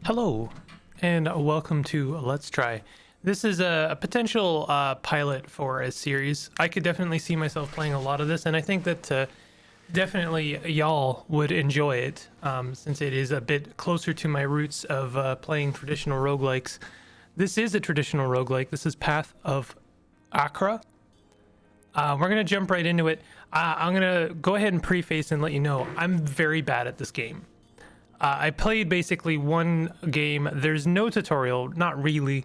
Hello, and welcome to Let's Try. This is a potential pilot for a series. I could definitely see myself playing a lot of this, and I think that definitely y'all would enjoy it, since it is a bit closer to my roots of playing traditional roguelikes. This is a traditional roguelike. This is Path of Achra. We're going to jump right into it. I'm going to go ahead and preface and let you know I'm very bad at this game. I played basically one game. There's no tutorial, not really,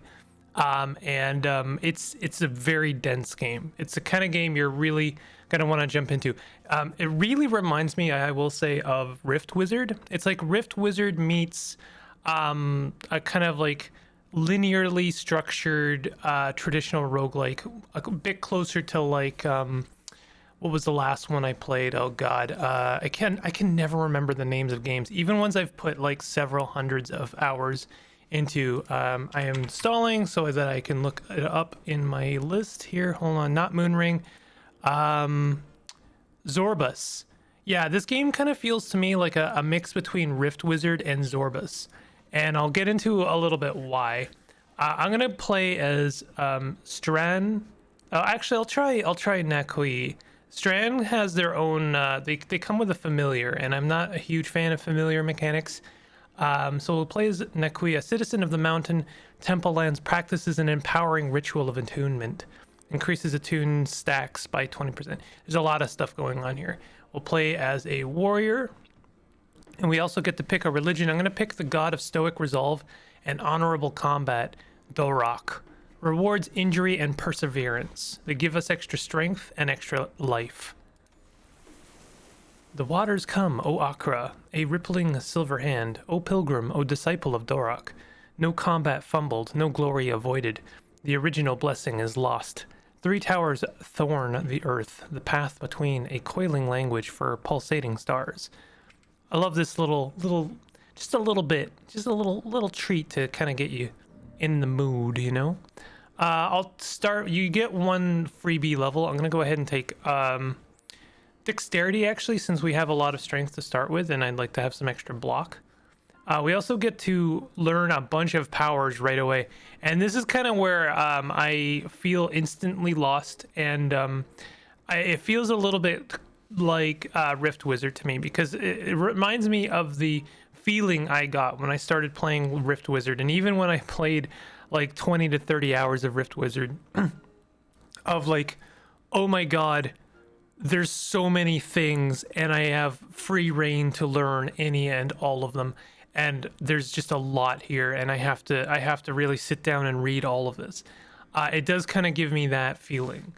it's a very dense game. It's the kind of game you're really gonna want to jump into. It really reminds me, I will say, of Rift Wizard. It's like Rift Wizard meets a kind of like linearly structured traditional roguelike, a bit closer to like what was the last one I played? Oh God, I can never remember the names of games, even ones I've put like several hundreds of hours into. I am stalling so that I can look it up in my list here. Hold on, not Moonring. Zorbus. Yeah, this game kind of feels to me like a mix between Rift Wizard and Zorbus, and I'll get into a little bit why. I'm gonna play as Stran. Oh, actually, I'll try Nakui. Strand has their own, they come with a familiar, and I'm not a huge fan of familiar mechanics. So we'll play as Nakui, a citizen of the mountain temple lands, practices an empowering ritual of attunement, increases attune stacks by 20%. There's a lot of stuff going on here. We'll play as a warrior, and we also get to pick a religion. I'm going to pick the god of stoic resolve and honorable combat, Dorak. Rewards injury and perseverance. They give us extra strength and extra life. The waters come, O Achra, a rippling silver hand. O pilgrim, O disciple of Dorak. No combat fumbled, no glory avoided. The original blessing is lost. 3 towers thorn the earth, the path between a coiling language for pulsating stars. I love this little, just a little bit, just a little treat to kind of get you in the mood, you know? I'll start. You get one freebie level. I'm gonna go ahead and take dexterity, actually, since we have a lot of strength to start with, and I'd like to have some extra block. We also get to learn a bunch of powers right away, and this is kind of where I feel instantly lost, and it feels a little bit like Rift Wizard to me, because it reminds me of the feeling I got when I started playing Rift Wizard, and even when I played like 20 to 30 hours of Rift Wizard, of like, oh my God, there's so many things, and I have free reign to learn any and all of them, and there's just a lot here, and I have to really sit down and read all of this. It does kind of give me that feeling.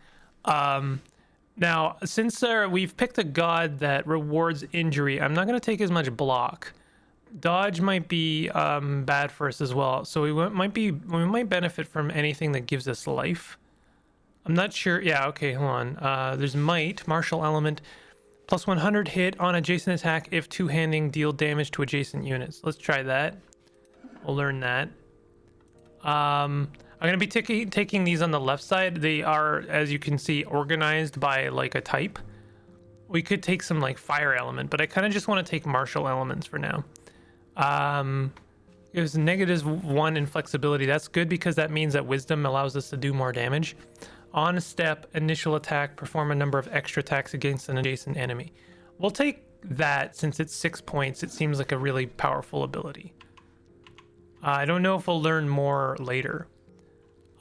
Now, since we've picked a god that rewards injury, I'm not going to take as much block. Dodge might be bad for us as well, so we might benefit from anything that gives us life. I'm not sure. Yeah, okay, hold on. There's might, martial element, plus 100 hit on adjacent attack if two-handing deal damage to adjacent units. Let's try that. We'll learn that. I'm gonna be taking these on the left side. They are, as you can see, organized by like a type. We could take some like fire element, but I kind of just want to take martial elements for now. It was -1 in flexibility. That's good because that means that wisdom allows us to do more damage. On a step, initial attack, perform a number of extra attacks against an adjacent enemy. We'll take that since it's 6 points. It seems like a really powerful ability. I don't know if we'll learn more later.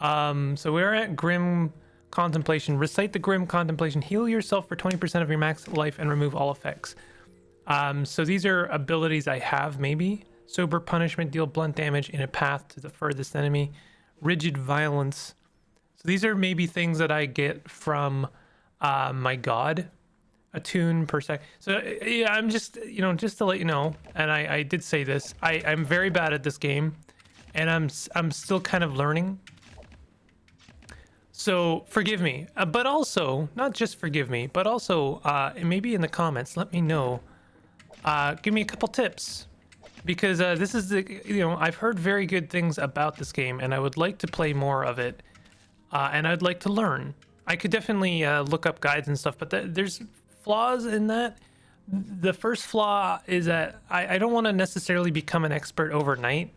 So we're at Grim Contemplation. Recite the Grim Contemplation. Heal yourself for 20% of your max life and remove all effects. So these are abilities I have, maybe. Sober punishment, deal blunt damage in a path to the furthest enemy. Rigid violence. So these are maybe things that I get from my god. Attune per sec. So yeah, I'm just, just to let you know, and I did say this, I'm very bad at this game, and I'm still kind of learning. So forgive me, but also, not just forgive me, but also maybe in the comments, let me know. Give me a couple tips, because this is I've heard very good things about this game, and I would like to play more of it, and I'd like to learn. I could definitely look up guides and stuff, but there's flaws in that. The first flaw is that I don't want to necessarily become an expert overnight.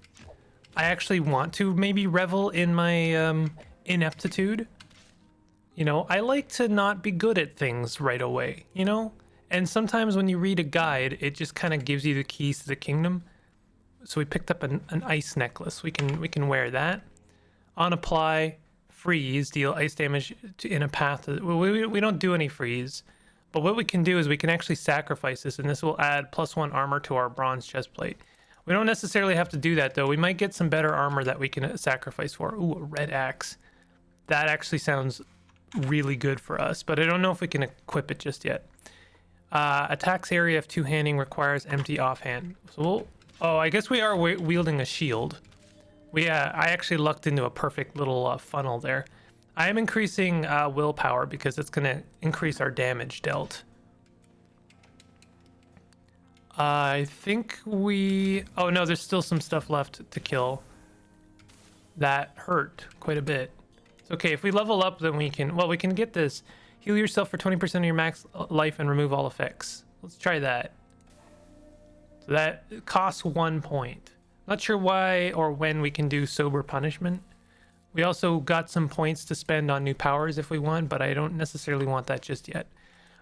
I actually want to maybe revel in my ineptitude. You know, I like to not be good at things right away, you know? And sometimes when you read a guide, it just kind of gives you the keys to the kingdom. So we picked up an ice necklace. We can wear that. On apply, freeze, deal ice damage in a path. We don't do any freeze. But what we can do is we can actually sacrifice this, and this will add +1 armor to our bronze chestplate. We don't necessarily have to do that, though. We might get some better armor that we can sacrifice for. Ooh, a red axe. That actually sounds really good for us, but I don't know if we can equip it just yet. Attacks area of two-handing requires empty offhand. So oh, I guess we are wielding a shield. I actually lucked into a perfect little funnel there. I am increasing willpower because it's going to increase our damage dealt. I think oh no, there's still some stuff left to kill. That hurt quite a bit. It's okay, if we level up then we can get this. Heal yourself for 20% of your max life and remove all effects. Let's try that. So that costs 1 point. Not sure why or when we can do sober punishment. We also got some points to spend on new powers if we want, but I don't necessarily want that just yet.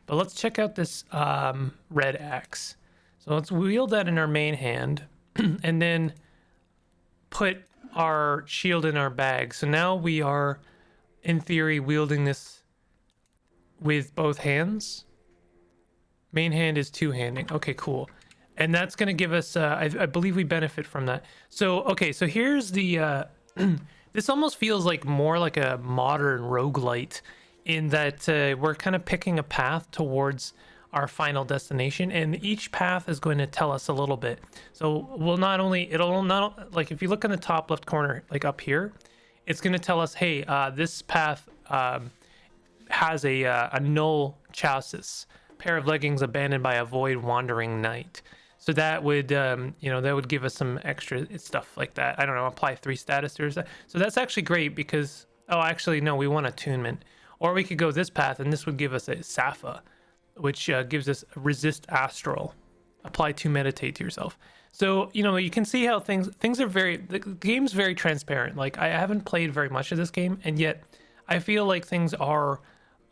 But let's check out this red axe. So let's wield that in our main hand and then put our shield in our bag. So now we are, in theory, wielding this with both hands. Main hand is two-handing. Okay, cool. And that's going to give us, I believe we benefit from that. So, okay, so here's the... This almost feels like more like a modern roguelite in that we're kind of picking a path towards our final destination, and each path is going to tell us a little bit. So it'll not like if you look in the top left corner, like up here, it's going to tell us, hey, this path has a null chassis, pair of leggings abandoned by a void wandering knight. So that would, that would give us some extra stuff like that. I don't know, apply 3 status to that. So that's actually great because, oh, actually, no, we want attunement. Or we could go this path, and this would give us a Sappha, which gives us resist astral. Apply to meditate to yourself. So, you can see how things are the game's very transparent. Like, I haven't played very much of this game, and yet I feel like things are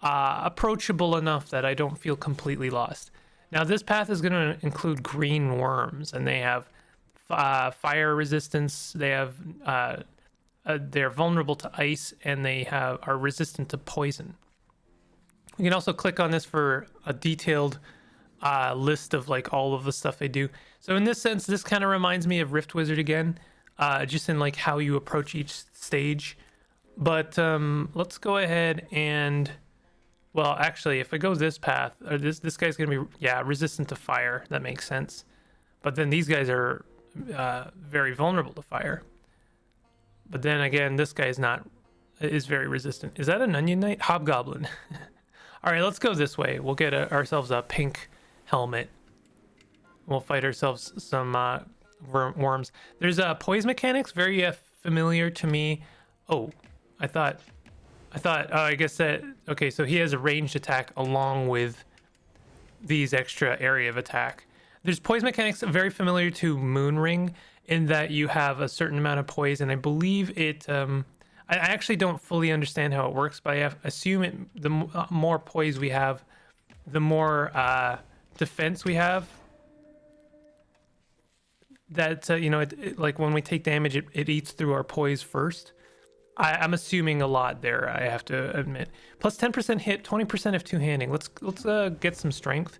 approachable enough that I don't feel completely lost. Now, this path is going to include green worms, and they have fire resistance. They have they're vulnerable to ice, and they are resistant to poison. You can also click on this for a detailed list of like all of the stuff they do. So in this sense, this kind of reminds me of Rift Wizard again, just in like how you approach each stage. But let's go ahead and. Well, actually, if I go this path, or this guy's going to be, resistant to fire. That makes sense. But then these guys are very vulnerable to fire. But then again, this guy is very resistant. Is that an onion knight? Hobgoblin. All right, let's go this way. We'll get ourselves a pink helmet. We'll fight ourselves some worms. There's poise mechanics, very familiar to me. Oh, I thought, I guess that, okay, so he has a ranged attack along with these extra area of attack. There's poise mechanics very familiar to Moonring in that you have a certain amount of poise, and I believe it, I actually don't fully understand how it works, but I assume the more poise we have, the more defense we have. That, like when we take damage, it eats through our poise first. I'm assuming a lot there, I have to admit. Plus 10% hit, 20% if two-handing. Let's get some strength.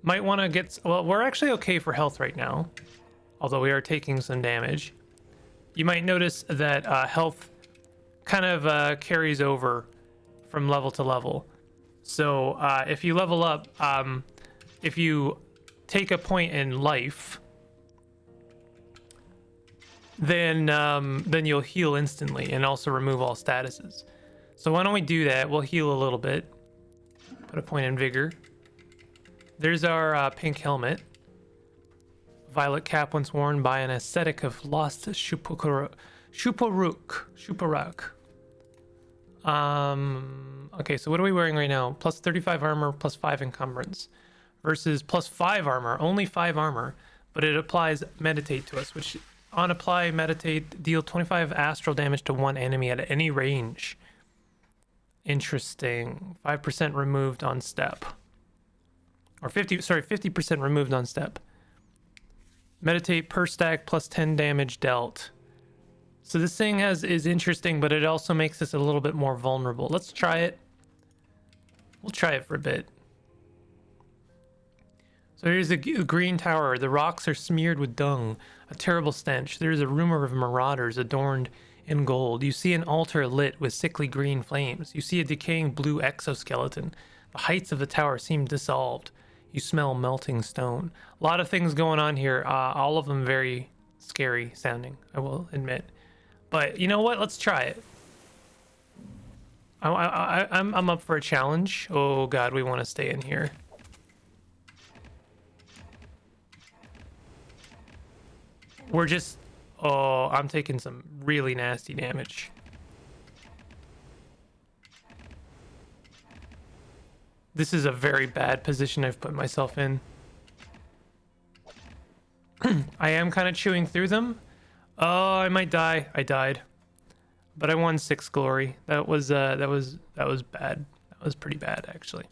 Might want to get... Well, we're actually okay for health right now, although we are taking some damage. You might notice that health kind of carries over from level to level. So if you level up, if you take a point in life... then you'll heal instantly and also remove all statuses. So why don't we do that? We'll heal a little bit. Put a point in vigor. There's our pink helmet. Violet cap once worn by an ascetic of lost Shuparuk. Okay, so what are we wearing right now? Plus 35 armor, plus 5 encumbrance. versus +5 armor, only 5 armor, but it applies meditate to us, which on apply meditate deal 25 astral damage to one enemy at any range. Interesting. 5% removed on step. Or 50% removed on step. Meditate per stack plus 10 damage dealt. So this thing is interesting, but it also makes us a little bit more vulnerable. Let's try it. We'll try it for a bit. So here's a green tower. The rocks are smeared with dung, a terrible stench. There's a rumor of marauders adorned in gold. You see an altar lit with sickly green flames. You see a decaying blue exoskeleton. The heights of the tower seem dissolved. You smell melting stone. A lot of things going on here. All of them very scary sounding, I will admit. But you know what? Let's try it. I'm up for a challenge. Oh God, we want to stay in here. We're just... Oh, I'm taking some really nasty damage. This is a very bad position I've put myself in. I am kind of chewing through them. Oh, I might die. I died. But I won 6 glory. That was bad. That was pretty bad, actually.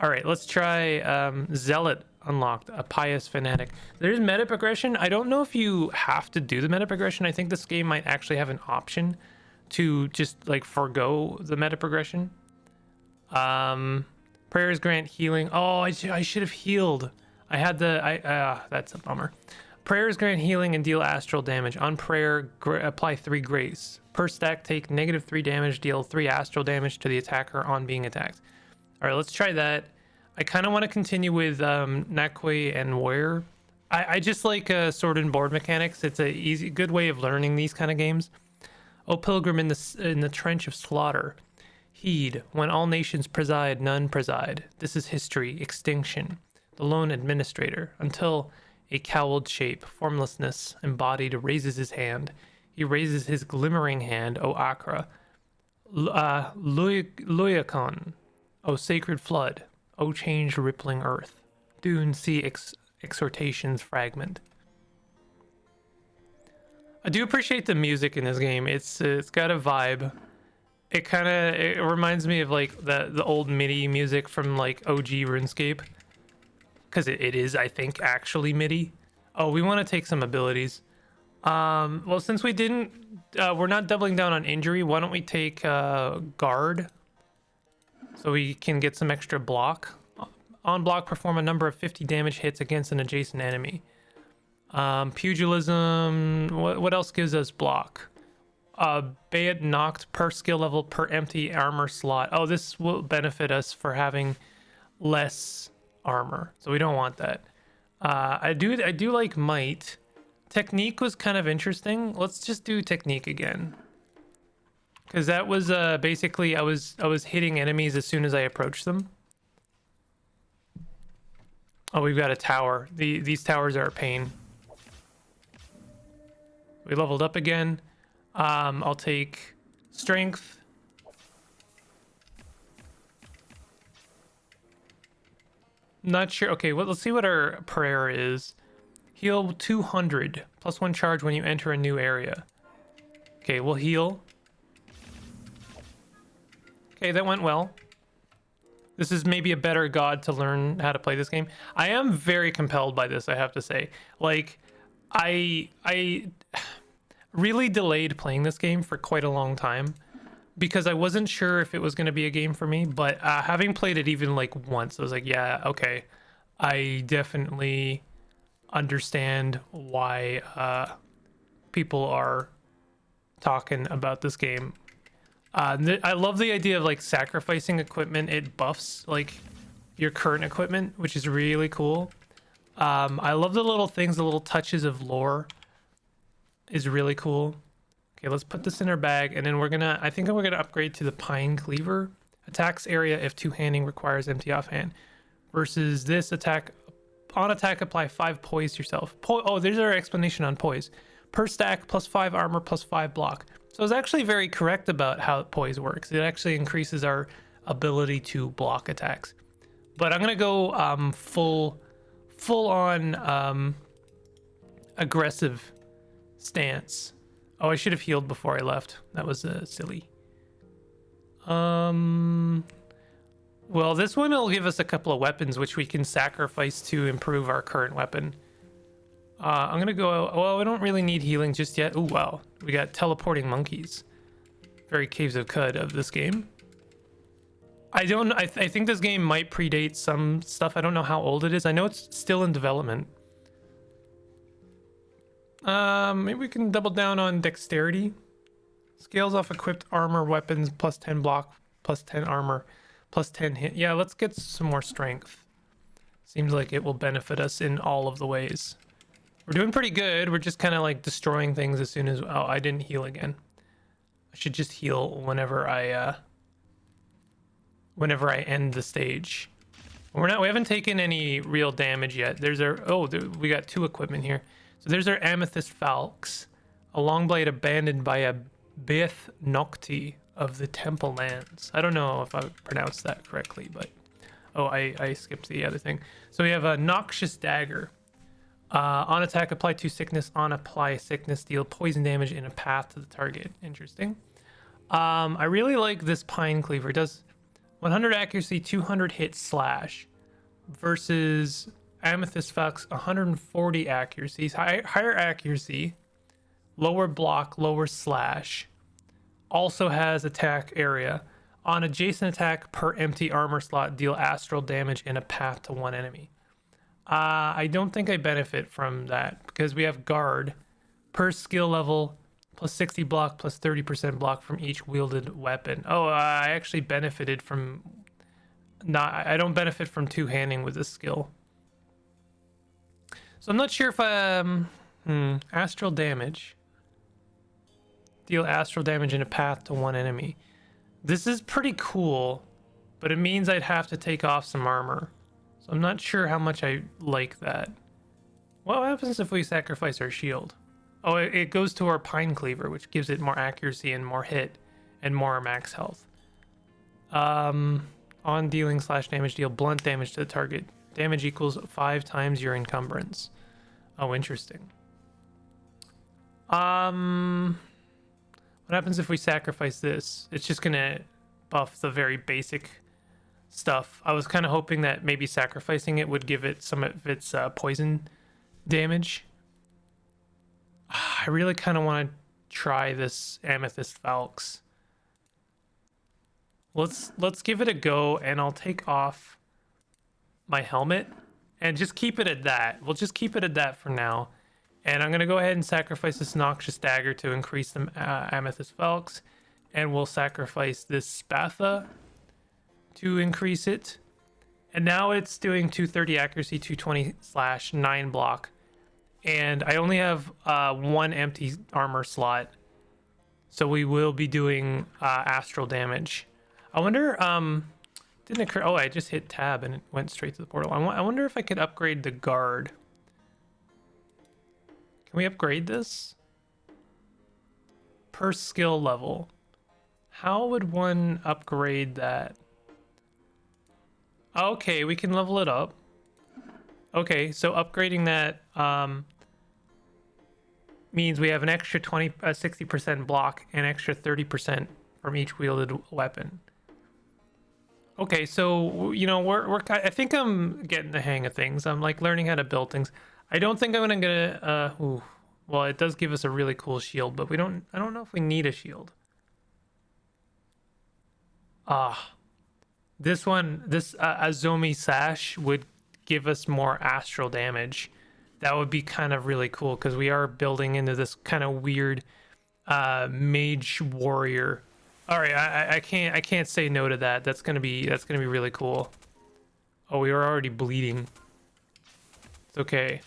All right, let's try Zealot unlocked, a pious fanatic. There's meta progression. I don't know if you have to do the meta progression. I think this game might actually have an option to just like forgo the meta progression. Prayers grant healing. Oh, I should have healed. I had the that's a bummer. Prayers grant healing and deal astral damage. On prayer, apply 3 grace. Per stack, take -3 damage, deal 3 astral damage to the attacker on being attacked. All right, let's try that. I kind of want to continue with Nakwe and Ware. I just like sword and board mechanics. It's a good way of learning these kind of games. O pilgrim in the trench of slaughter. Heed, when all nations preside, none preside. This is history, extinction. The lone administrator, until a cowled shape, formlessness embodied, raises his hand. He raises his glimmering hand, O Achra. Luiakon, O sacred flood. O changed rippling earth. Dune sea exhortations fragment. I do appreciate the music in this game. It's got a vibe. It reminds me of like the old MIDI music from like OG RuneScape. Because it is, I think, actually MIDI. Oh, we want to take some abilities. Well, since we didn't, we're not doubling down on injury. Why don't we take guard? So we can get some extra block. On block, perform a number of 50 damage hits against an adjacent enemy. Pugilism. What else gives us block? Bayet knocked per skill level per empty armor slot. Oh, this will benefit us for having less armor, so we don't want that. I do like might. Technique was kind of interesting. Let's just do technique again. Because that was basically I was hitting enemies as soon as I approached them. Oh, we've got a tower. These towers are a pain. We leveled up again. I'll take strength. Not sure. Okay, well, let's see what our prayer is. Heal 200 plus 1 charge when you enter a new area. Okay, we'll heal. Okay, that went well. This is maybe a better god to learn how to play this game. I am very compelled by this, I have to say. Like, I really delayed playing this game for quite a long time because I wasn't sure if it was going to be a game for me, but having played it even like once, I was like, yeah, okay. I definitely understand why people are talking about this game. I love the idea of like sacrificing equipment. It buffs like your current equipment, which is really cool. I love the little things, the little touches of lore is really cool. Okay, let's put this in our bag, and then I think we're gonna upgrade to the Pine Cleaver. Attacks area if two-handing requires empty offhand. Versus this attack, on attack apply 5 poise yourself. Oh, there's our explanation on poise. Per stack plus 5 armor plus 5 block. So I was actually very correct about how poise works. It actually increases our ability to block attacks. But I'm gonna go full on aggressive stance. Oh, I should have healed before I left. That was silly. Well, this one will give us a couple of weapons which we can sacrifice to improve our current weapon. I'm gonna go. Well, we don't really need healing just yet. Oh wow, we got teleporting monkeys. Very Caves of Cud of this game. I think this game might predate some stuff. I don't know how old it is. I know it's still in development. Maybe we can double down on dexterity. Scales off equipped armor weapons, plus 10 block, plus 10 armor, plus 10 hit. Yeah, let's get some more strength. Seems like it will benefit us in all of the ways. We're doing pretty good. We're just kind of like destroying things as soon as... Oh, I didn't heal again. I should just heal whenever I end the stage. We haven't taken any real damage yet. There's our... Oh, we got 2 equipment here. So there's our amethyst falx, a long blade abandoned by a Beth Nocti of the Temple Lands. I don't know if I pronounced that correctly, but... Oh, I skipped the other thing. So we have a noxious dagger. On attack, apply 2 sickness. On apply sickness, deal poison damage in a path to the target. Interesting. I really like this pine cleaver. It does 100 accuracy, 200 hit slash versus amethyst falx 140 accuracy, higher accuracy, lower block, lower slash. Also has attack area. On adjacent attack per empty armor slot, deal astral damage in a path to 1 enemy. I don't think I benefit from that because we have guard per skill level, plus 60 block, plus 30% block from each wielded weapon. Oh, I actually benefited from I don't benefit from two-handing with this skill. So I'm not sure if astral damage. Deal astral damage in a path to 1 enemy. This is pretty cool, but it means I'd have to take off some armor. So I'm not sure how much I like that. What happens if we sacrifice our shield? Oh, it goes to our pine cleaver, which gives it more accuracy and more hit and more max health. On dealing slash damage, deal blunt damage to the target. Damage equals 5 times your encumbrance. Oh, interesting. What happens if we sacrifice this? It's just gonna buff the very basic stuff. I was kind of hoping that maybe sacrificing it would give it some of its poison damage. I really kind of want to try this amethyst falx. Let's give it a go, and I'll take off my helmet and just keep it at that. We'll just keep it at that for now. And I'm gonna go ahead and sacrifice this noxious dagger to increase the amethyst falx, and we'll sacrifice this spatha to increase it. And now it's doing 230 accuracy, 220 slash 9 block, and I only have 1 empty armor slot, so we will be doing astral damage. I wonder didn't occur. Oh, I just hit tab and it went straight to the portal. I wonder if I could upgrade the guard. Can we upgrade this per skill level? How would one upgrade that? Okay, we can level it up. Okay, so upgrading that means we have an extra 60% block and extra 30% from each wielded weapon. Okay, so I think I'm getting the hang of things. I'm like learning how to build things. I don't think I'm gonna well, it does give us a really cool shield, but I don't know if we need a shield. This Azomi Sash would give us more astral damage. That would be kind of really cool because we are building into this kind of weird mage warrior. All right, I can't say no to that. That's gonna be really cool. Oh, we are already bleeding. It's okay.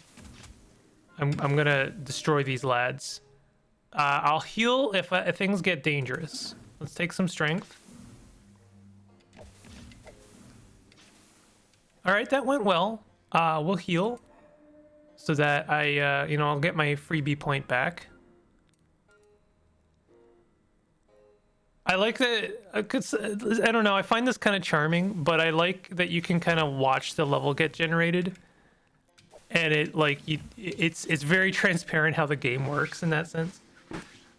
I'm gonna destroy these lads. I'll heal if things get dangerous. Let's take some strength. All right, that went well. We'll heal so that I'll get my freebie point back. I like that, 'cause, I don't know, I find this kind of charming, but I like that you can kind of watch the level get generated, and it's very transparent how the game works in that sense.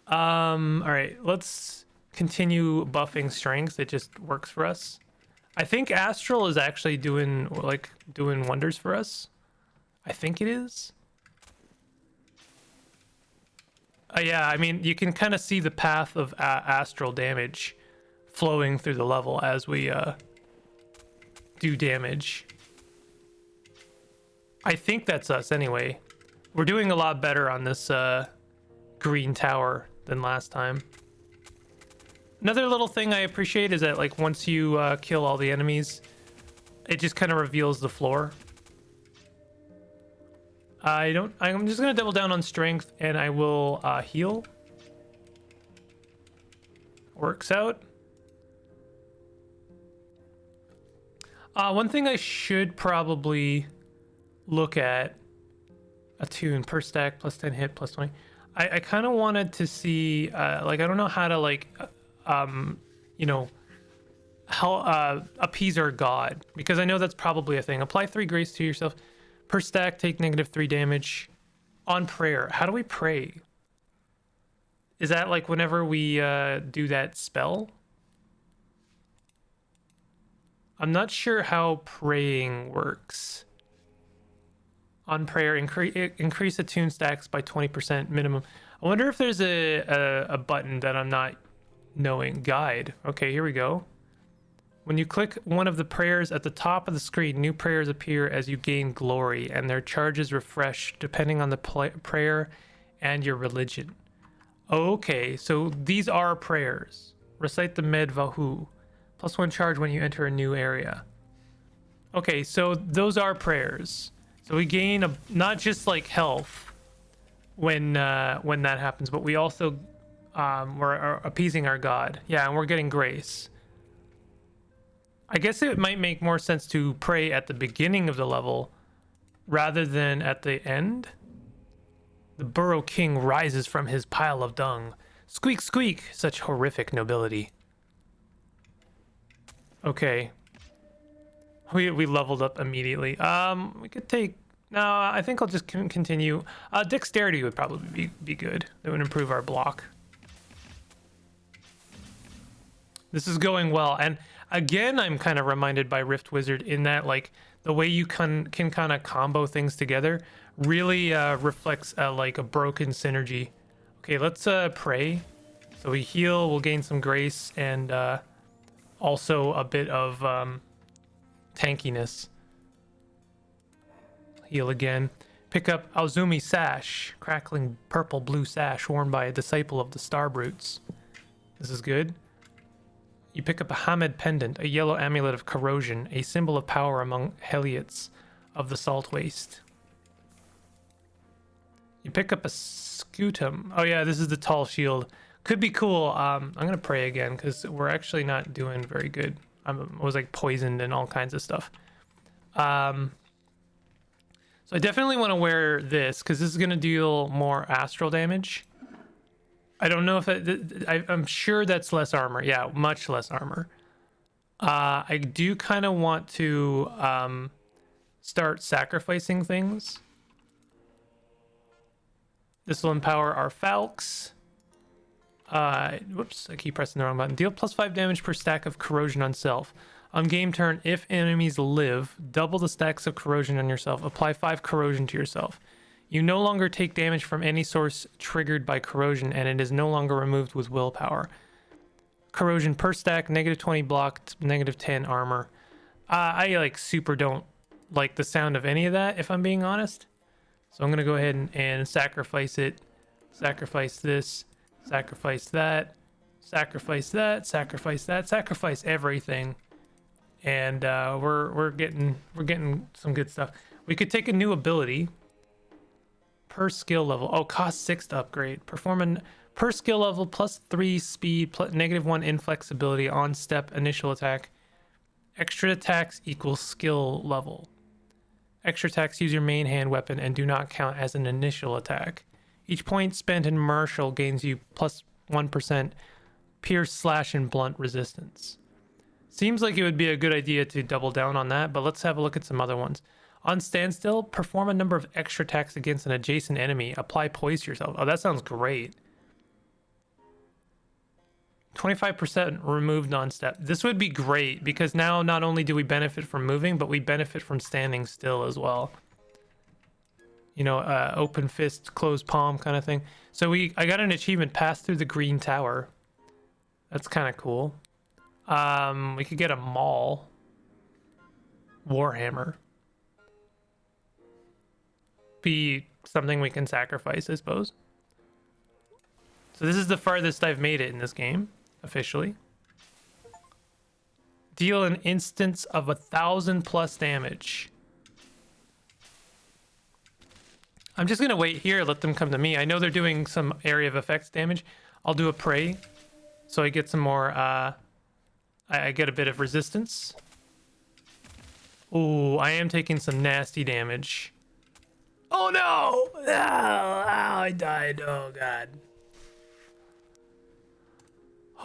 All right, let's continue buffing strength. It just works for us. I think Astral is actually doing wonders for us. I think it is. Yeah, I mean, you can kind of see the path of astral damage flowing through the level as we do damage. I think that's us anyway. We're doing a lot better on this green tower than last time. Another little thing I appreciate is that, like, once you kill all the enemies, it just kind of reveals the floor. I'm just gonna double down on strength, and I will heal. Works out. One thing I should probably look at: attune per stack, plus 10 hit, plus 20. I kind of wanted to see, like, I don't know how to, like, you know, how appease our god, because I know that's probably a thing. Apply 3 grace to yourself. Per stack, take -3 damage on prayer. How do we pray? Is that like whenever we do that spell? I'm not sure how praying works. On prayer, increase attune stacks by 20% minimum. I wonder if there's a button that I'm not knowing. Guide. Okay, here we go. When you click one of the prayers at the top of the screen, new prayers appear as you gain glory, and their charges refresh depending on the prayer and your religion. Okay, so these are prayers. Recite the Med Vahu. +1 charge when you enter a new area. Okay, so those are prayers. So we gain not just like health when that happens, but we also we're appeasing our god. Yeah, and we're getting grace. I guess it might make more sense to pray at the beginning of the level rather than at the end. The Burrow King rises from his pile of dung. Squeak, squeak, such horrific nobility. Okay. We leveled up immediately. We could take... No, I think I'll just continue. Dexterity would probably be good. That would improve our block. This is going well, and again, I'm kind of reminded by Rift Wizard in that, like, the way you can kind of combo things together really reflects like a broken synergy. Okay, let's pray. So we heal, we'll gain some grace, and also a bit of tankiness. Heal again. Pick up Aozumi Sash, crackling purple-blue sash worn by a disciple of the Starbrutes. This is good. You pick up a Hamed Pendant, a yellow amulet of corrosion, a symbol of power among Heliots of the Salt Waste. You pick up a Scutum. Oh yeah, this is the tall shield. Could be cool. I'm gonna pray again because we're actually not doing very good. I was like poisoned and all kinds of stuff. So I definitely want to wear this because this is gonna deal more astral damage. I don't know if I'm sure that's less armor. Yeah, much less armor. I do kind of want to start sacrificing things. This will empower our Falx. Whoops, I keep pressing the wrong button. Deal +5 damage per stack of corrosion on self. On game turn, if enemies live, double the stacks of corrosion on yourself. Apply 5 corrosion to yourself. You no longer take damage from any source triggered by corrosion, and it is no longer removed with willpower. Corrosion per stack, -20 block, -10 armor. I like super don't like the sound of any of that, if I'm being honest. So I'm gonna go ahead and sacrifice it. Sacrifice this. Sacrifice that. Sacrifice that. Sacrifice that. Sacrifice everything. And we're getting some good stuff. We could take a new ability. Per skill level. Oh, cost 6 to upgrade. Perform per skill level +3 speed, -1 inflexibility on step initial attack. Extra attacks equals skill level. Extra attacks use your main hand weapon and do not count as an initial attack. Each point spent in martial gains you +1% pierce, slash, and blunt resistance. Seems like it would be a good idea to double down on that, but let's have a look at some other ones. On standstill, perform a number of extra attacks against an adjacent enemy. Apply poise to yourself. Oh, that sounds great. 25% removed non-step. This would be great because now not only do we benefit from moving, but we benefit from standing still as well. You know, open fist, closed palm kind of thing. So I got an achievement, pass through the green tower. That's kind of cool. We could get a maul. Warhammer. Be something we can sacrifice, I suppose. So this is the farthest I've made it in this game, officially. Deal an instance of 1,000+ damage. I'm just gonna wait here, let them come to me. I know they're doing some area of effects damage. I'll do a prey, so I get some more, I get a bit of resistance. Ooh, I am taking some nasty damage. Oh no! Oh, I died, oh god.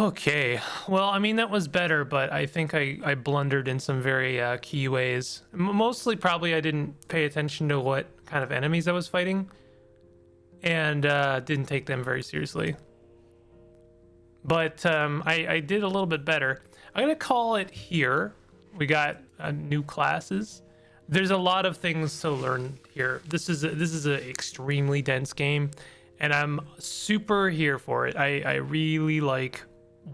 Okay, well, I mean, that was better, but I think I blundered in some very key ways. Mostly probably I didn't pay attention to what kind of enemies I was fighting, and didn't take them very seriously. But I did a little bit better. I'm gonna call it here. We got new classes. There's a lot of things to learn here. This is an extremely dense game, and I'm super here for it. I really like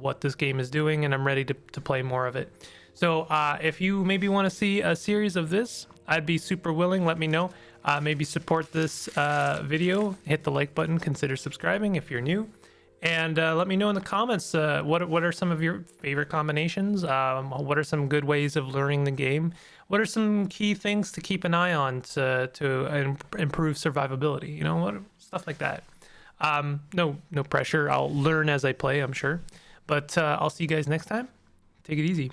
what this game is doing, and I'm ready to play more of it. So if you maybe want to see a series of this, I'd be super willing. Let me know. Maybe support this video, hit the like button, consider subscribing if you're new, and let me know in the comments what are some of your favorite combinations. What are some good ways of learning the game? What are some key things to keep an eye on to improve survivability? You know, what stuff like that. No pressure. I'll learn as I play, I'm sure. But I'll see you guys next time. Take it easy.